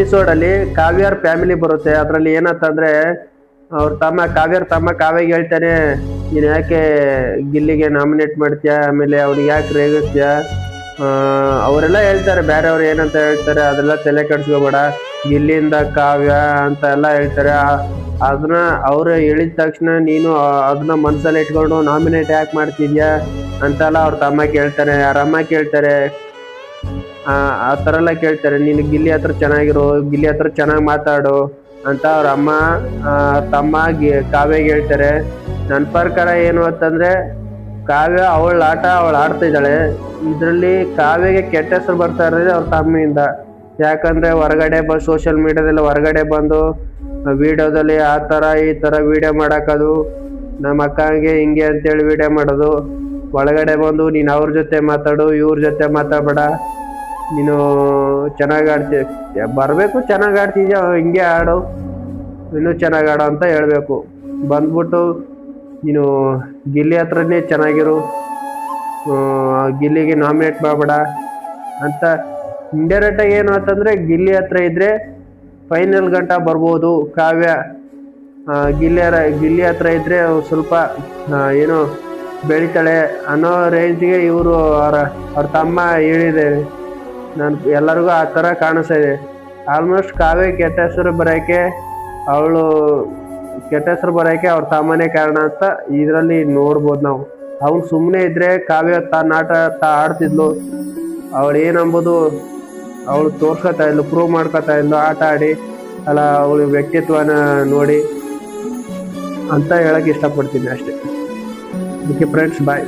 Episode ಅಲ್ಲಿ ಕಾವ್ಯರ್ family ಬರುತ್ತೆ. ಅದರಲ್ಲಿ ಏನಂತಂದ್ರೆ ಅವ್ರ ತಮ್ಮ ಕಾವ್ಯಗೆ ಹೇಳ್ತಾನೆ, ನೀನು ಯಾಕೆ ಗಿಲ್ಲಿಗೆ ನಾಮಿನೇಟ್ ಮಾಡ್ತೀಯಾ, ಆಮೇಲೆ ಅವ್ನಿಗೆ ಯಾಕೆ ರೇಗಿಸ್ತೀಯಾ. ಅವರೆಲ್ಲ ಹೇಳ್ತಾರೆ, ಬೇರೆಯವ್ರು ಏನಂತ ಹೇಳ್ತಾರೆ ಅದೆಲ್ಲ ತಲೆ ಕೆಡಿಸ್ಕೋಬೇಡ, ಗಿಲ್ಲಿಯಿಂದ ಕಾವ್ಯ ಅಂತ ಎಲ್ಲ ಹೇಳ್ತಾರೆ. ಅದನ್ನ ಅವ್ರು ಹೇಳಿದ ತಕ್ಷಣ ನೀನು ಅದನ್ನ ಮನ್ಸಲ್ಲಿ ಇಟ್ಕೊಂಡು ನಾಮಿನೇಟ್ ಯಾಕೆ ಮಾಡ್ತಿದ್ಯಾ ಅಂತೆಲ್ಲ ಅವ್ರ ತಮ್ಮ ಕೇಳ್ತಾರೆ, ಅವ್ರ ಅಮ್ಮ ಕೇಳ್ತಾರೆ. ಆ ಥರ ಎಲ್ಲ ಕೇಳ್ತಾರೆ, ನೀನು ಗಿಲ್ಲಿ ಹತ್ರ ಚೆನ್ನಾಗಿರು, ಗಿಲ್ಲಿ ಹತ್ರ ಚೆನ್ನಾಗಿ ಮಾತಾಡು ಅಂತ ಅವ್ರ ಅಮ್ಮ ತಮ್ಮ ಕಾವ್ಯಗೆ ಹೇಳ್ತಾರೆ. ನನ್ನ ಪ್ರಕಾರ ಏನು ಅಂತಂದ್ರೆ, ಕಾವ್ಯ ಅವಳು ಆಡ್ತಾ ಇದ್ದಾಳೆ. ಇದರಲ್ಲಿ ಕಾವ್ಯಗೆ ಕೆಟ್ಟ ಹೆಸರು ಬರ್ತಾ ಇರೋದು ಅವ್ರ ತಮ್ಮಿಂದ. ಯಾಕಂದ್ರೆ ಹೊರಗಡೆ ಸೋಷಿಯಲ್ ಮೀಡಿಯಾದಲ್ಲಿ ಹೊರಗಡೆ ಬಂದು ವಿಡಿಯೋದಲ್ಲಿ ಆ ಥರ ಈ ಥರ ವಿಡಿಯೋ ಮಾಡೋಕ್ಕದು, ನಮ್ಮ ಅಕ್ಕಂಗೆ ಹಿಂಗೆ ಅಂತೇಳಿ ವಿಡಿಯೋ ಮಾಡೋದು. ಒಳಗಡೆ ಬಂದು ನೀನು ಅವ್ರ ಜೊತೆ ಮಾತಾಡು, ಇವ್ರ ಜೊತೆ ಮಾತಾಡಬೇಡ, ನೀನು ಚೆನ್ನಾಗಿ ಆಡ್ತೀಯ, ಬರಬೇಕು ಚೆನ್ನಾಗಿ ಆಡ್ತಿದ್ಯಾ ಹಿಂಗೆ ಆಡು, ಇನ್ನೂ ಚೆನ್ನಾಗಿ ಆಡೋ ಅಂತ ಹೇಳಬೇಕು. ಬಂದ್ಬಿಟ್ಟು ನೀನು ಗಿಲ್ಲಿ ಹತ್ರನೇ ಚೆನ್ನಾಗಿರು, ಗಿಲ್ಲಿಗೆ ನಾಮಿನೇಟ್ ಮಾಡಬೇಡ ಅಂತ ಇಂಡೈರೆಕ್ಟಾಗಿ ಏನು ಅಂತಂದರೆ, ಗಿಲ್ಲಿ ಹತ್ರ ಇದ್ದರೆ ಫೈನಲ್ ಗಂಟ ಬರ್ಬೋದು ಕಾವ್ಯ. ಗಿಲ್ಲಿ ಹತ್ರ ಇದ್ದರೆ ಸ್ವಲ್ಪ ಏನೋ ಬೆಳಿತಾಳೆ ಅನ್ನೋ ರೇಂಜ್ಗೆ ಇವರು ಅವ್ರ ತಮ್ಮ ಹೇಳಿದ್ದಾರೆ. ಎಲ್ಲರಿಗೂ ಆ ಥರ ಕಾಣಿಸ್ತಾ ಇದೆ. ಆಲ್ಮೋಸ್ಟ್ ಕಾವ್ಯ ಕೆಟ್ಟ ಹೆಸರು ಬರೋಕ್ಕೆ ಅವ್ರ ತಮ್ಮನೇ ಕಾರಣ ಅಂತ ಇದರಲ್ಲಿ ನೋಡ್ಬೋದು ನಾವು. ಅವ್ನು ಸುಮ್ಮನೆ ಇದ್ದರೆ ಕಾವ್ಯ ಆಟ ಆಡ್ತಿದ್ಲು. ಅವಳು ಏನಂಬೋದು ಅವಳು ತೋರ್ಸ್ಕೊತಾ ಇದ್ಲು, ಪ್ರೂವ್ ಮಾಡ್ಕೊತಾ ಇದ್ಲು ಆಟ ಆಡಿ, ಅಲ್ಲ ಅವಳು ವ್ಯಕ್ತಿತ್ವನ ನೋಡಿ ಅಂತ ಹೇಳಕ್ಕೆ ಇಷ್ಟಪಡ್ತೀನಿ ಅಷ್ಟೇ. ಓಕೆ ಫ್ರೆಂಡ್ಸ್, ಬಾಯ್.